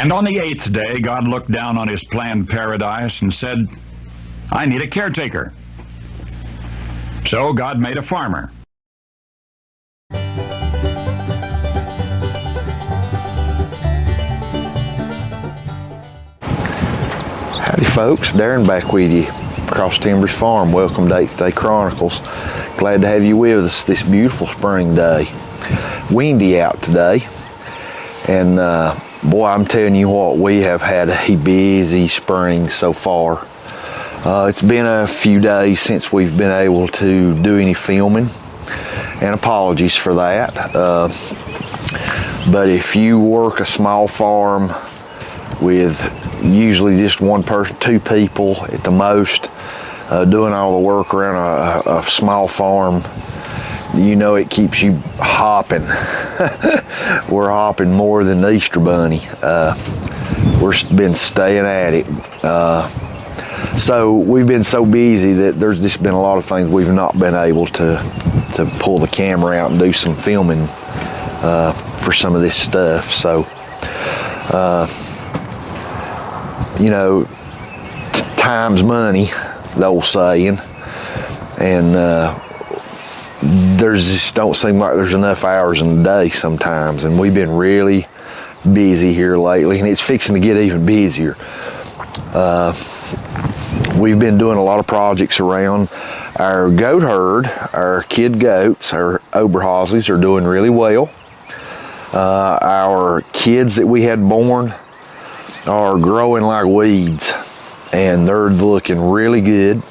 And on the 8th day, God looked down on his planned paradise and said, I need a caretaker. So God made a farmer. Howdy folks, Darren back with you, Cross Timbers Farm. Welcome to 8th Day Chronicles. Glad to have you with us this beautiful spring day. Windy out today, and boy, I'm telling you what, we have had a busy spring so far. It's been a few days since we've been able to do any filming, and apologies for that. But if you work a small farm with usually just one person, two people at the most, doing all the work around a small farm, you know it keeps you hopping. We're hopping more than the Easter Bunny. We've been staying at it. So we've been so busy that there's just been a lot of things we've not been able to pull the camera out and do some filming for some of this stuff. So, you know, time's money, the old saying, and there's just don't seem like there's enough hours in the day sometimes, and we've been really busy here lately, and it's fixing to get even busier. We've been doing a lot of projects around our goat herd. Our kid goats, our Oberhasleys, are doing really well. Our kids that we had born are growing like weeds, and they're looking really good.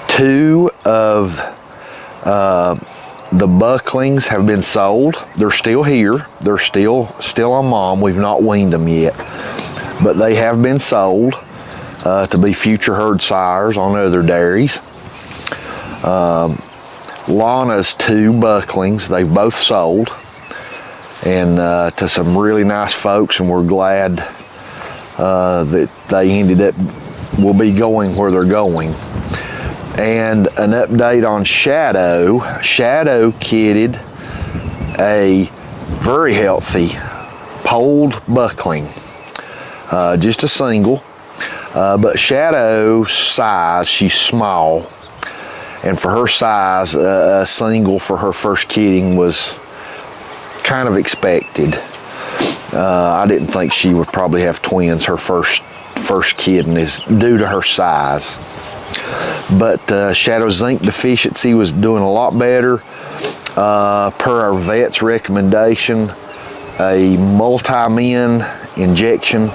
Two of the bucklings have been sold. They're still here. They're still on mom. We've not weaned them yet, but they have been sold to be future herd sires on other dairies. Lana's two bucklings, they've both sold, and to some really nice folks, and we're glad that they ended up, will be going where they're going. And an update on Shadow. Shadow kidded a very healthy polled buckling, just a single, but Shadow's size, she's small, and for her size, a single for her first kidding was kind of expected. I didn't think she would probably have twins. Her first kidding is due to her size. But Shadow's zinc deficiency was doing a lot better. Per our vet's recommendation, a multi-min injection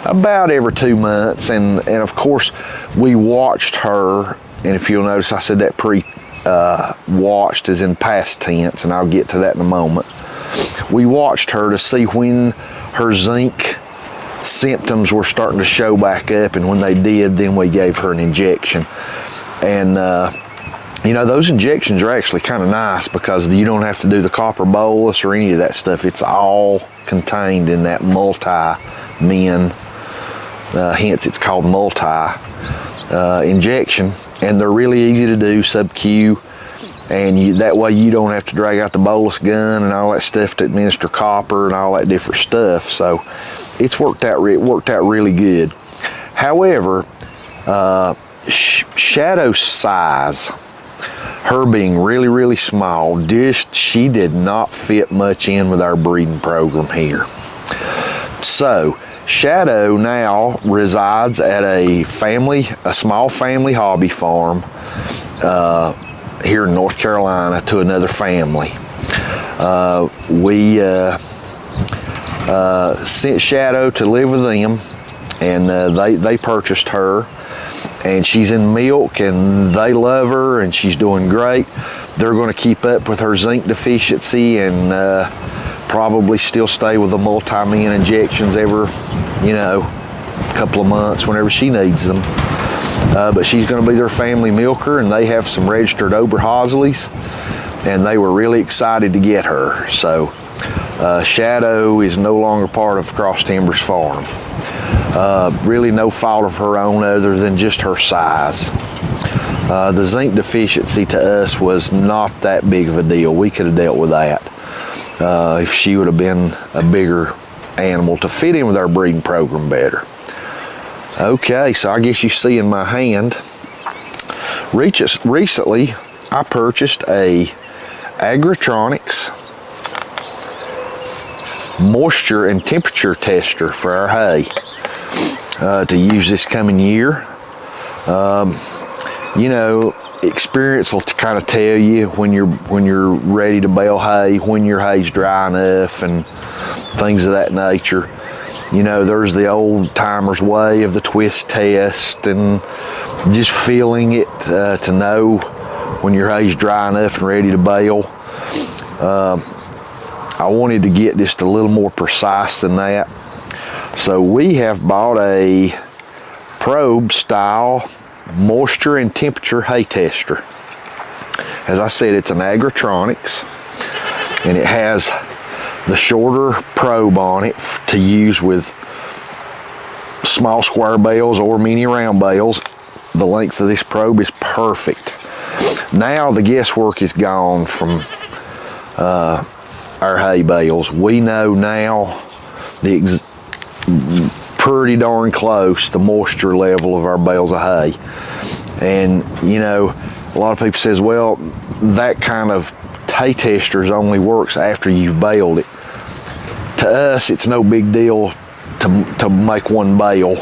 about every 2 months, and of course we watched her, and if you'll notice I said that watched is in past tense, and I'll get to that in a moment. We watched her to see when her zinc symptoms were starting to show back up, and when they did, then we gave her an injection. And you know, those injections are actually kind of nice because you don't have to do the copper bolus or any of that stuff. It's all contained in that multi-min, hence it's called injection, and they're really easy to do, sub-Q, and that way you don't have to drag out the bolus gun and all that stuff to administer copper and all that different stuff. So it's worked out really good. However, Shadow's size, her being really small, she did not fit much in with our breeding program here. So Shadow now resides at a small family hobby farm here in North Carolina to another family. We sent Shadow to live with them, and they purchased her, and she's in milk, and they love her, and she's doing great. They're going to keep up with her zinc deficiency, and probably still stay with the multi-min injections every, couple of months whenever she needs them. But she's going to be their family milker, and they have some registered Oberhasleys, and they were really excited to get her. So Shadow is no longer part of Cross Timbers Farm. Really no fault of her own other than just her size. The zinc deficiency to us was not that big of a deal. We could have dealt with that. if she would have been a bigger animal to fit in with our breeding program better. Okay, so I guess you see in my hand, recently I purchased a AgraTronix Moisture and Temperature Tester for our hay to use this coming year. You know, experience will kind of tell you when you're ready to bale hay, when your hay's dry enough, and things of that nature. You know, there's the old timer's way of the twist test and just feeling it to know when your hay's dry enough and ready to bale. I wanted to get just a little more precise than that. So we have bought a probe style moisture and temperature hay tester. As I said, it's an AgraTronix, and it has the shorter probe on it to use with small square bales or mini round bales. The length of this probe is perfect. Now the guesswork is gone from our hay bales. We know now pretty darn close the moisture level of our bales of hay. And you know, a lot of people says, well, that kind of hay testers only works after you've baled it. To us, it's no big deal to make one bale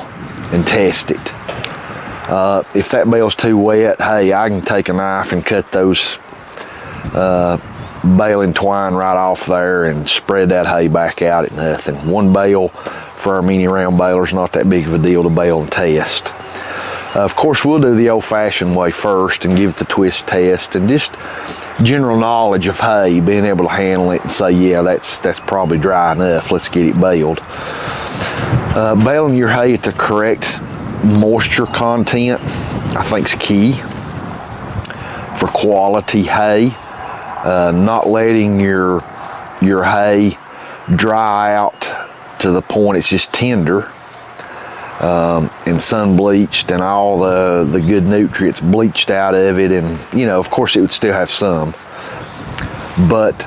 and test it. If that bale's too wet, hey, I can take a knife and cut those baling twine right off there and spread that hay back out at nothing. One bale for our mini round baler is not that big of a deal to bale and test. Of course, we'll do the old-fashioned way first and give it the twist test, and just general knowledge of hay, being able to handle it and say, yeah, that's probably dry enough, let's get it baled. Baling your hay at the correct moisture content, I think, is key for quality hay. Not letting your hay dry out to the point it's just tender and sun bleached and all the good nutrients bleached out of it, and you know, of course it would still have some, but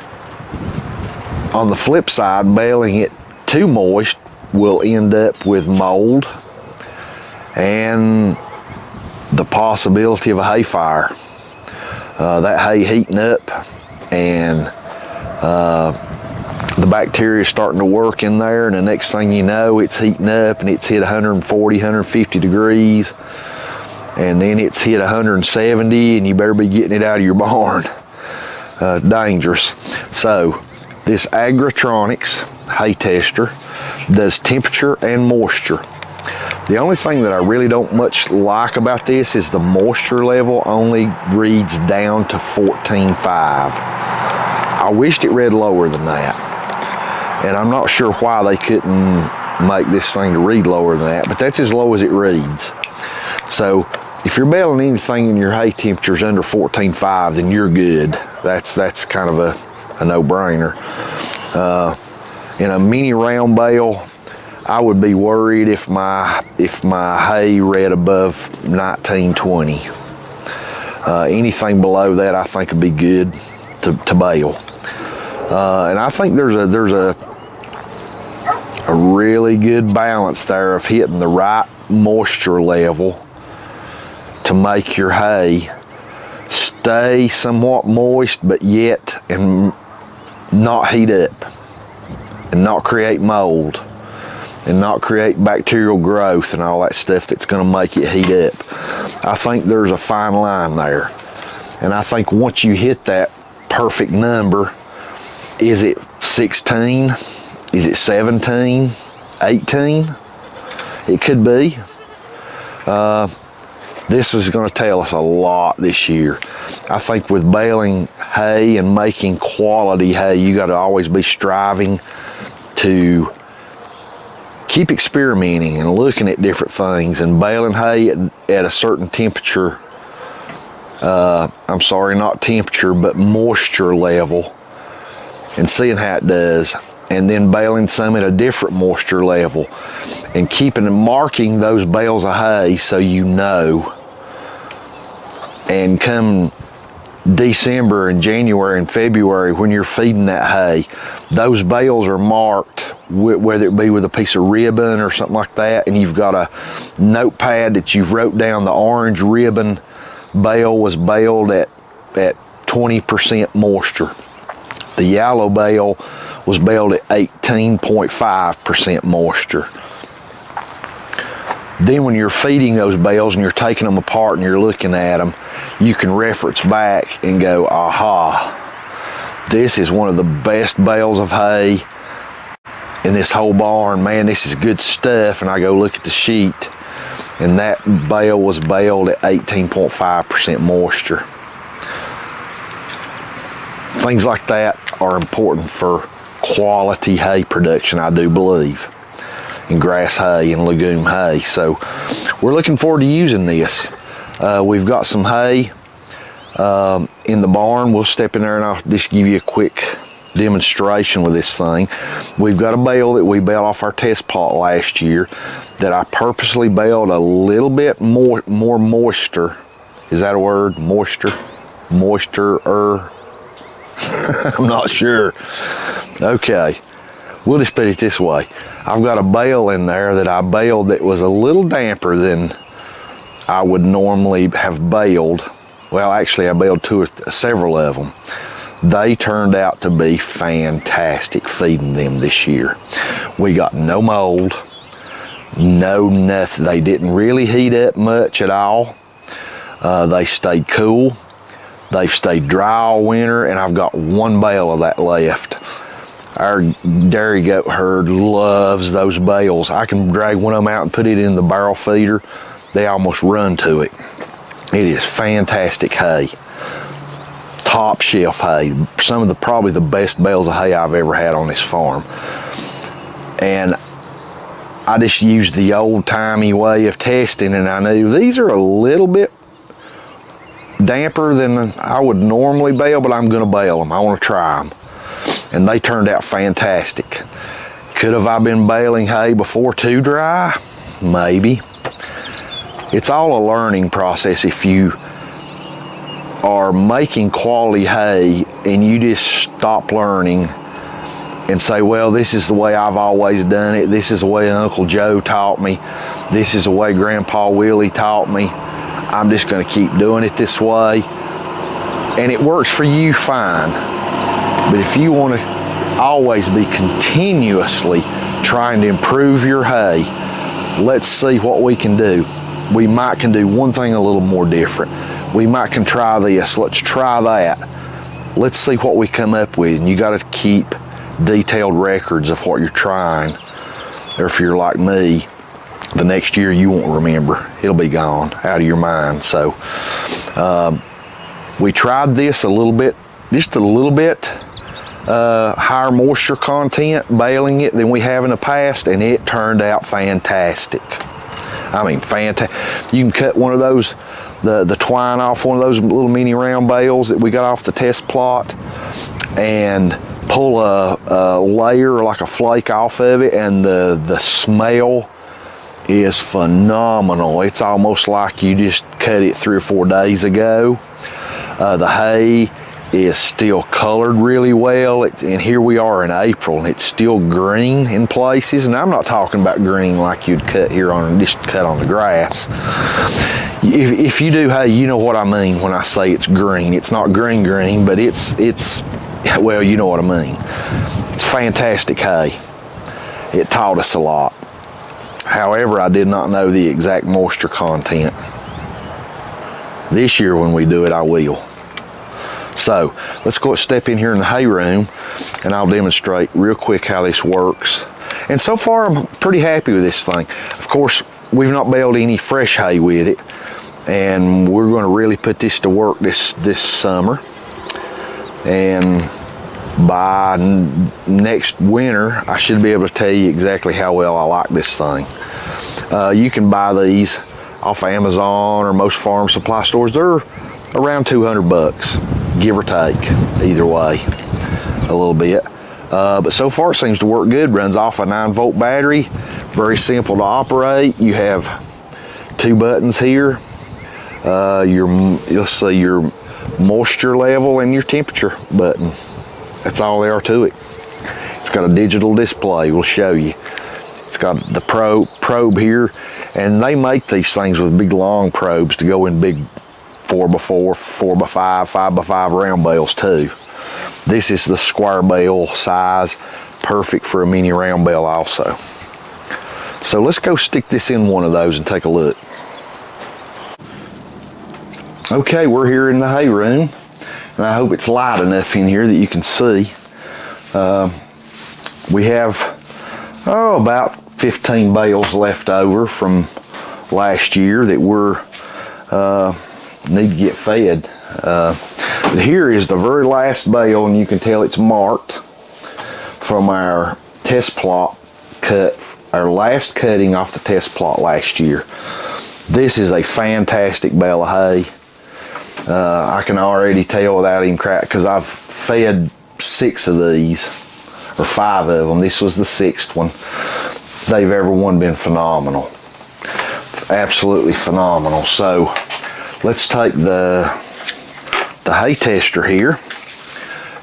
on the flip side, baling it too moist will end up with mold and the possibility of a hay fire. That hay heating up and the bacteria is starting to work in there, and the next thing you know, it's heating up and it's hit 140, 150 degrees, and then it's hit 170, and you better be getting it out of your barn. Dangerous. So this AgraTronix hay tester does temperature and moisture. The only thing that I really don't much like about this is the moisture level only reads down to 14.5. I wished it read lower than that. And I'm not sure why they couldn't make this thing to read lower than that, but that's as low as it reads. So if you're baling anything in your hay temperatures under 14.5, then you're good. That's kind of a no-brainer. In a mini round bale, I would be worried if my hay read above 1920. Anything below that, I think, would be good to bale. And I think there's a really good balance there of hitting the right moisture level to make your hay stay somewhat moist, but yet and not heat up and not create mold and not create bacterial growth and all that stuff that's going to make it heat up. I think there's a fine line there, and I think once you hit that perfect number, is it 16? Is it 17? 18? It could be. This is going to tell us a lot this year. I think with baling hay and making quality hay, you got to always be striving to keep experimenting and looking at different things, and baling hay at a certain temperature, I'm sorry, not temperature, but moisture level, and seeing how it does, and then baling some at a different moisture level, and keeping and marking those bales of hay so you know. And come December and January and February, when you're feeding that hay, those bales are marked, whether it be with a piece of ribbon or something like that, and you've got a notepad that you've wrote down the orange ribbon bale was baled at 20% moisture. The yellow bale was baled at 18.5% moisture. Then when you're feeding those bales and you're taking them apart and you're looking at them, you can reference back and go, aha, this is one of the best bales of hay in this whole barn. Man, this is good stuff. And I go look at the sheet, and that bale was baled at 18.5% moisture. Things like that are important for quality hay production, I do believe, in grass hay and legume hay. So we're looking forward to using this. We've got some hay in the barn. We'll step in there and I'll just give you a quick demonstration with this thing. We've got a bale that we baled off our test plot last year that I purposely baled a little bit more moisture. Is that a word? Moisture? Moisture-er? I'm not sure. Okay. We'll just put it this way. I've got a bale in there that I baled that was a little damper than I would normally have baled. Well, actually I baled several of them. They turned out to be fantastic feeding them this year. We got no mold, no nothing. They didn't really heat up much at all. They stayed cool. They've stayed dry all winter, and I've got one bale of that left. Our dairy goat herd loves those bales. I can drag one of them out and put it in the barrel feeder. They almost run to it. It is fantastic hay. Top shelf hay. Some of probably the best bales of hay I've ever had on this farm. And I just used the old-timey way of testing, and I knew these are a little bit damper than I would normally bale, but I'm gonna bale them. I wanna try them. And they turned out fantastic. Could have I been baling hay before too dry? Maybe. It's all a learning process. If you are making quality hay and you just stop learning and say, well, this is the way I've always done it, this is the way Uncle Joe taught me, this is the way Grandpa Willie taught me, I'm just going to keep doing it this way, and it works for you, fine. But if you want to always be continuously trying to improve your hay, let's see what we can do. We might can do one thing a little more different. We might can try this. Let's try that. Let's see what we come up with. And you got to keep detailed records of what you're trying. Or if you're like me, the next year you won't remember. It'll be gone out of your mind. So we tried this a little bit, just a little bit higher moisture content, baling it than we have in the past, and it turned out fantastic. I mean, fantastic. You can cut one of those, the twine off one of those little mini round bales that we got off the test plot and pull a layer, like a flake off of it, and the smell is phenomenal. It's almost like you just cut it 3 or 4 days ago. The hay is still colored really well, and here we are in April and it's still green in places, and I'm not talking about green like you'd cut here on, just cut on the grass. If you do hay, you know what I mean when I say it's green. It's not green, but it's well, you know what I mean. It's fantastic hay. It taught us a lot. However, I did not know the exact moisture content. This year when we do it, I will. So let's go step in here in the hay room and I'll demonstrate real quick how this works. And so far I'm pretty happy with this thing. Of course, we've not baled any fresh hay with it, and we're going to really put this to work this summer. And by next winter, I should be able to tell you exactly how well I like this thing. You can buy these off Amazon or most farm supply stores. They're around 200 bucks, give or take, either way, a little bit. But so far it seems to work good. Runs off a 9-volt battery, very simple to operate. You have 2 buttons here. Let's see, your moisture level and your temperature button. That's all there are to it. It's got a digital display, we'll show you. It's got the probe here, and they make these things with big long probes to go in big 4x4, 4x5, 5x5 round bales too. This is the square bale size, perfect for a mini round bale also. So let's go stick this in one of those and take a look. Okay, we're here in the hay room, and I hope it's light enough in here that you can see. We have about 15 bales left over from last year that we're need to get fed. But here is the very last bale, and you can tell it's marked from our test plot cut, our last cutting off the test plot last year. This is a fantastic bale of hay. I can already tell without even crack, because I've fed 6 of these, or 5 of them. This was the 6th one. They've every one been phenomenal. Absolutely phenomenal. So let's take the hay tester here,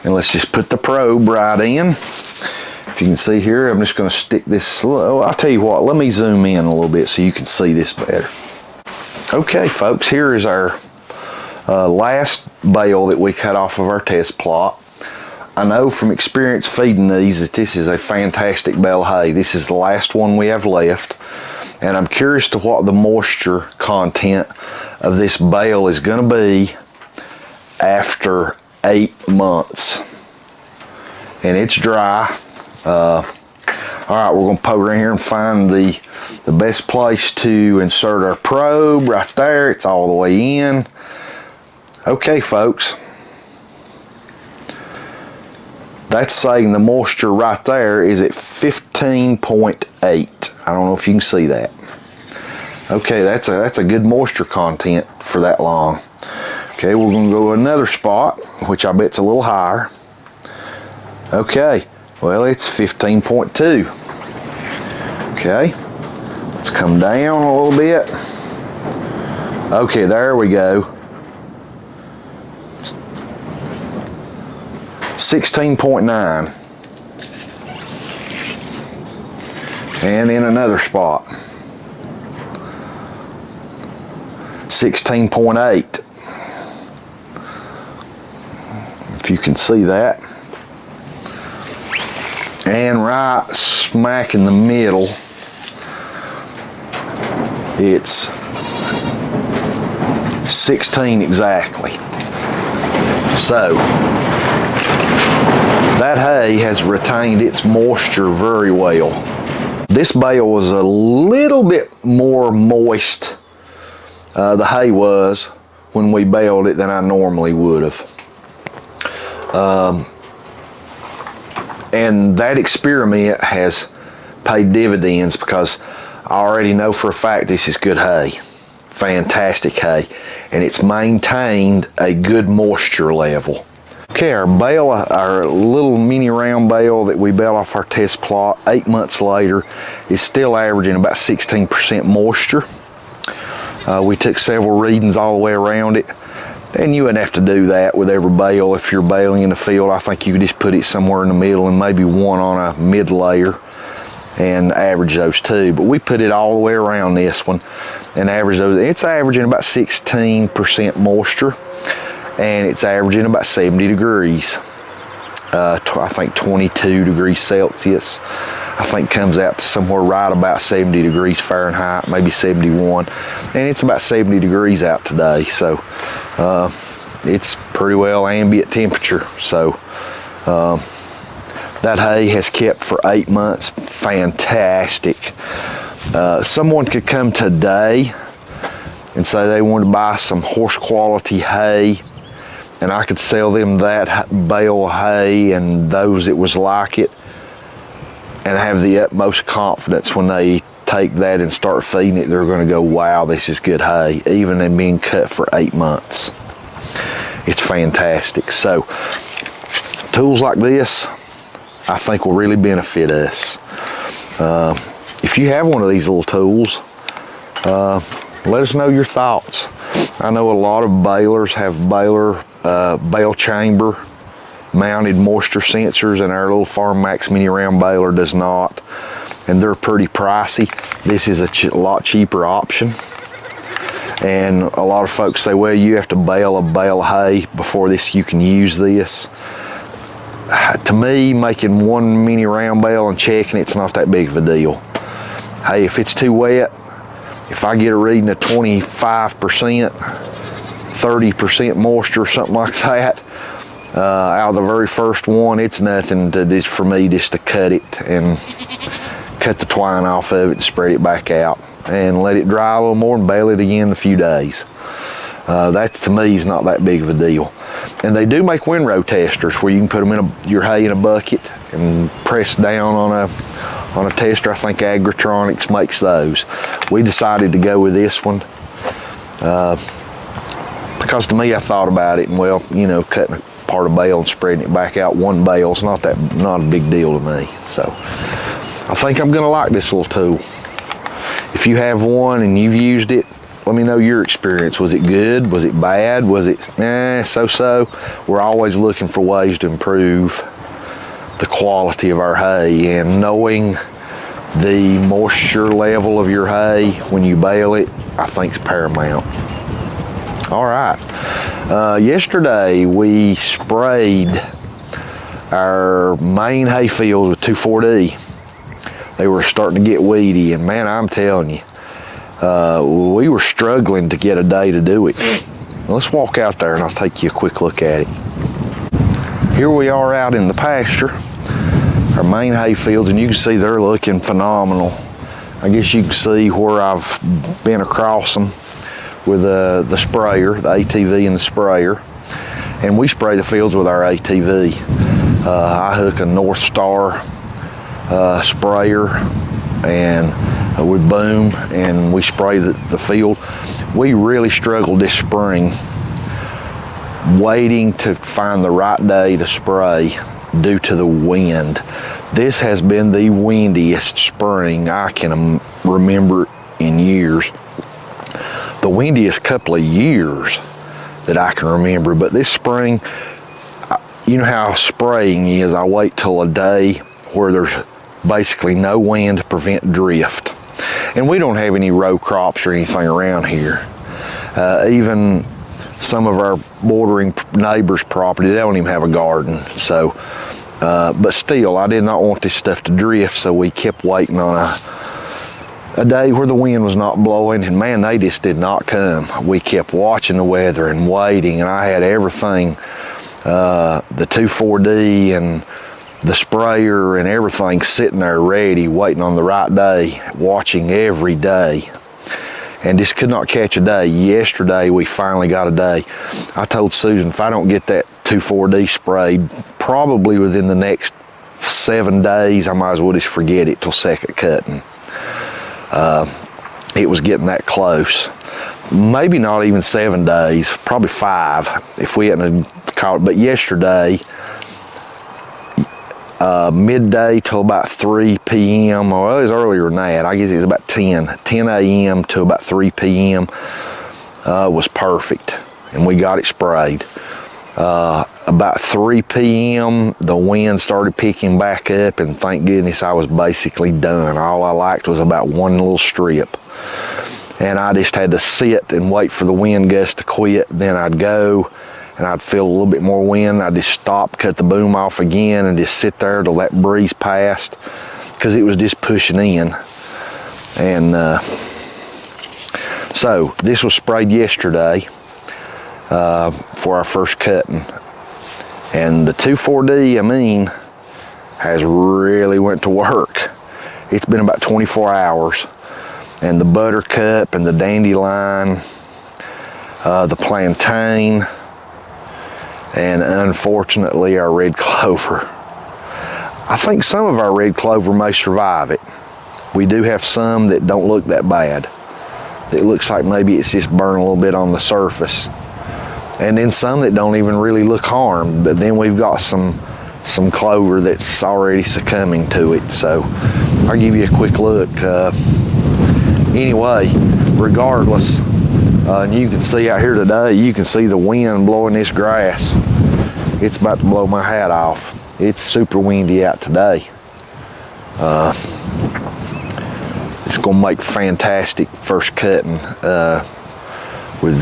and let's just put the probe right in. If you can see here, I'm just going to stick this, I'll tell you what, let me zoom in a little bit so you can see this better. Okay folks, here is our last bale that we cut off of our test plot. I know from experience feeding these that this is a fantastic bale of hay. This is the last one we have left, and I'm curious to what the moisture content of this bale is going to be after 8 months. And it's dry. All right, we're going to poke around here and find the best place to insert our probe. Right there, it's all the way in. Okay folks, that's saying the moisture right there is at 15.8. I don't know if you can see that. Okay, that's a good moisture content for that long. Okay, we're going to go to another spot, which I bet's a little higher. Okay, well, it's 15.2. Okay, let's come down a little bit. Okay, there we go. 16.9. And in another spot, 16.8. If you can see that. And right smack in the middle, it's 16 exactly. So that hay has retained its moisture very well. This bale was a little bit more moist, the hay was, when we baled it than I normally would have. And that experiment has paid dividends, because I already know for a fact this is good hay. Fantastic hay. And it's maintained a good moisture level. Okay, our bale, our little mini round bale that we baled off our test plot 8 months later is still averaging about 16% moisture. We took several readings all the way around it. And you wouldn't have to do that with every bale. If you're baling in the field, I think you could just put it somewhere in the middle and maybe one on a mid layer and average those two. But we put it all the way around this one and average those. It's averaging about 16% moisture, and it's averaging about 70 degrees. I think 22 degrees Celsius. I think comes out to somewhere right about 70 degrees Fahrenheit, maybe 71. And it's about 70 degrees out today. So it's pretty well ambient temperature. So that hay has kept for 8 months. Fantastic. Someone could come today and say they want to buy some horse quality hay, and I could sell them that bale of hay and those that was like it, and have the utmost confidence when they take that and start feeding it, they're going to go, wow, this is good hay, even in being cut for 8 months. It's fantastic. So tools like this, I think, will really benefit us. If you have one of these little tools, let us know your thoughts. I know a lot of balers have baler bale chamber mounted moisture sensors, and our little Farm Max mini round baler does not, and they're pretty pricey. This is a lot cheaper option. And a lot of folks say, well, you have to bale a bale of hay before you can use this. To me, making one mini round bale and checking it's not that big of a deal. Hey, if it's too wet, if I get a reading of 25%, 30% moisture or something like that, out of the very first one, it's nothing for me just to cut it and cut the twine off of it and spread it back out and let it dry a little more and bale it again in a few days. That to me is not that big of a deal. And they do make windrow testers where you can put them in your hay in a bucket and press down on a tester. I think AgraTronix makes those. We decided to go with this one because to me I thought about it, and well, you know, cutting a part of bale and spreading it back out one bale is not a big deal to me. So I think I'm gonna like this little tool. If you have one and you've used it, let me know your experience. Was it good? Was it bad? Was it so-so? We're always looking for ways to improve the quality of our hay, and knowing the moisture level of your hay when you bale it, I think is paramount. All right, yesterday we sprayed our main hay field with 2,4-D. They were starting to get weedy, and man, I'm telling you, we were struggling to get a day to do it. Let's walk out there and I'll take you a quick look at it. Here we are out in the pasture, our main hay fields, and you can see they're looking phenomenal. I guess you can see where I've been across them with the sprayer, the ATV and the sprayer. And we spray the fields with our ATV. I hook a North Star sprayer and with boom, and we spray the field. We really struggled this spring waiting to find the right day to spray due to the wind. This has been the windiest spring I can remember in years. The windiest couple of years that I can remember, but this spring, you know how spraying is, I wait till a day where there's basically no wind to prevent drift. And we don't have any row crops or anything around here. Even some of our bordering neighbors' property, they don't even have a garden. So, but still, I did not want this stuff to drift, so we kept waiting on a day where the wind was not blowing, and man, they just did not come. We kept watching the weather and waiting, and I had everything, the 2,4-D and the sprayer and everything sitting there ready, waiting on the right day, watching every day, and just could not catch a day. Yesterday, we finally got a day. I told Susan, if I don't get that 2,4-D sprayed, probably within the next 7 days, I might as well just forget it till second cutting. It was getting that close. Maybe not even 7 days, probably 5 if we hadn't caught it. But yesterday, midday till about 3 p.m. Well, it was earlier than that. I guess it was about 10 a.m. to about 3 p.m. Was perfect, and we got it sprayed. About 3 p.m. the wind started picking back up, and thank goodness I was basically done. All I liked was about one little strip, and I just had to sit and wait for the wind gust to quit. Then I'd go and I'd feel a little bit more wind. I'd just stop, cut the boom off again, and just sit there till that breeze passed, because it was just pushing in. And so this was sprayed yesterday for our first cutting. And the 2,4-D, I mean, has really went to work. It's been about 24 hours. And the buttercup and the dandelion, the plantain, and unfortunately our red clover. I think some of our red clover may survive it. We do have some that don't look that bad. It looks like maybe it's just burned a little bit on the surface. And then some that don't even really look harmed, but then we've got some clover that's already succumbing to it. So I'll give you a quick look. Anyway, regardless, And you can see out here today, you can see the wind blowing this grass. It's about to blow my hat off. It's super windy out today. It's gonna make fantastic first cutting with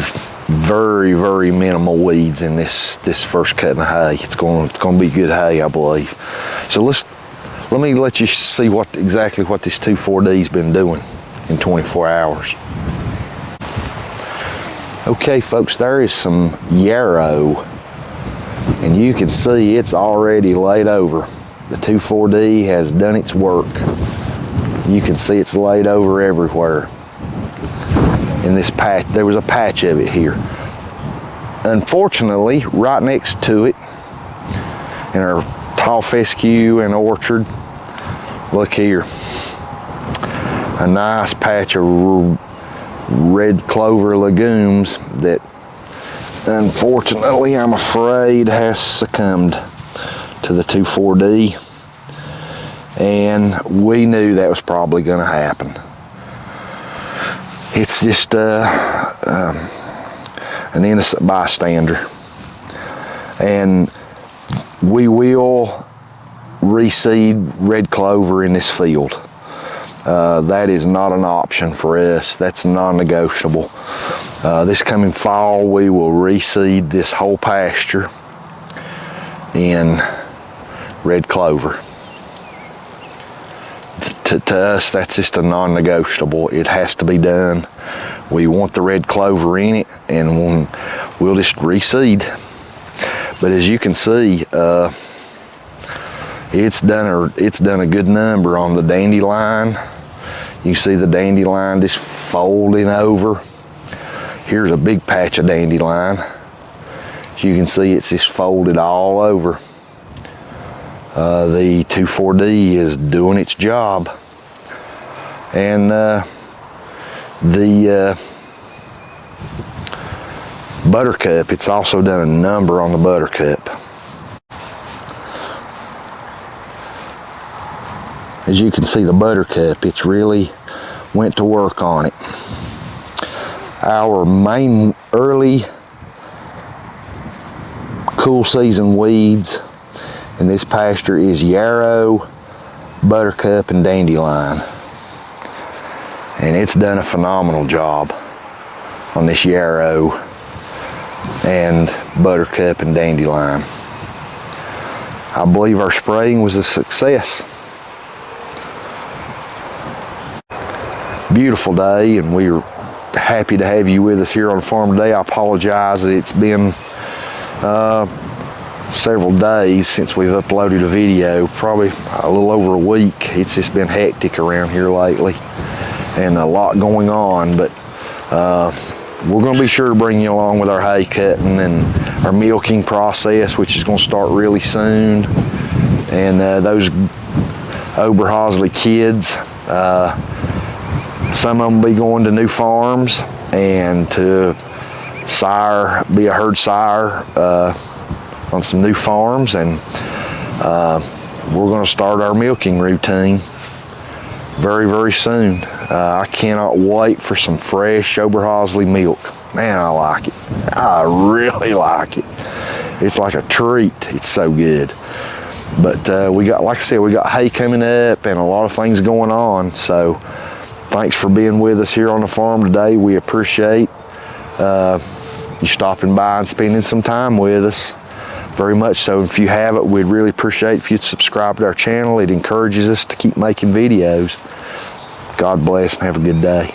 very, very minimal weeds in this first cutting of hay. It's gonna be good hay, I believe. So let me let you see exactly what this 2,4-D's been doing in 24 hours. Okay, folks, there is some yarrow, and you can see it's already laid over. The 2,4-D has done its work. You can see it's laid over everywhere. In this patch, there was a patch of it here. Unfortunately, right next to it, in our tall fescue and orchard, look here, a nice patch of red clover legumes that unfortunately, I'm afraid, has succumbed to the 2,4-D, and we knew that was probably going to happen. It's just an innocent bystander, and we will reseed red clover in this field. That is not an option for us. That's non-negotiable. This coming fall, we will reseed this whole pasture in red clover. To us, that's just a non-negotiable. It has to be done. We want the red clover in it, and we'll just reseed. But as you can see, it's done a good number on the dandelion. You see the dandelion just folding over. Here's a big patch of dandelion. As you can see, it's just folded all over. The 2,4-D is doing its job. And the buttercup, it's also done a number on the buttercup. As you can see, the buttercup, it's really went to work on it. Our main early cool season weeds in this pasture is yarrow, buttercup, and dandelion. And it's done a phenomenal job on this yarrow and buttercup and dandelion. I believe our spraying was a success. Beautiful day, and we're happy to have you with us here on the farm today. I apologize that it's been several days since we've uploaded a video, probably a little over a week. It's just been hectic around here lately and a lot going on, but we're going to be sure to bring you along with our hay cutting and our milking process, which is going to start really soon. And those Oberhausley kids, some of them will be going to new farms and to be a herd sire on some new farms, and we're going to start our milking routine very, very soon. I cannot wait for some fresh Oberhausley milk. Man, I like it. I really like it. It's like a treat. It's so good. But we got, like I said, we got hay coming up and a lot of things going on. So thanks for being with us here on the farm today. We appreciate you stopping by and spending some time with us. Very much so. If you haven't, we'd really appreciate if you'd subscribe to our channel. It encourages us to keep making videos. God bless and have a good day.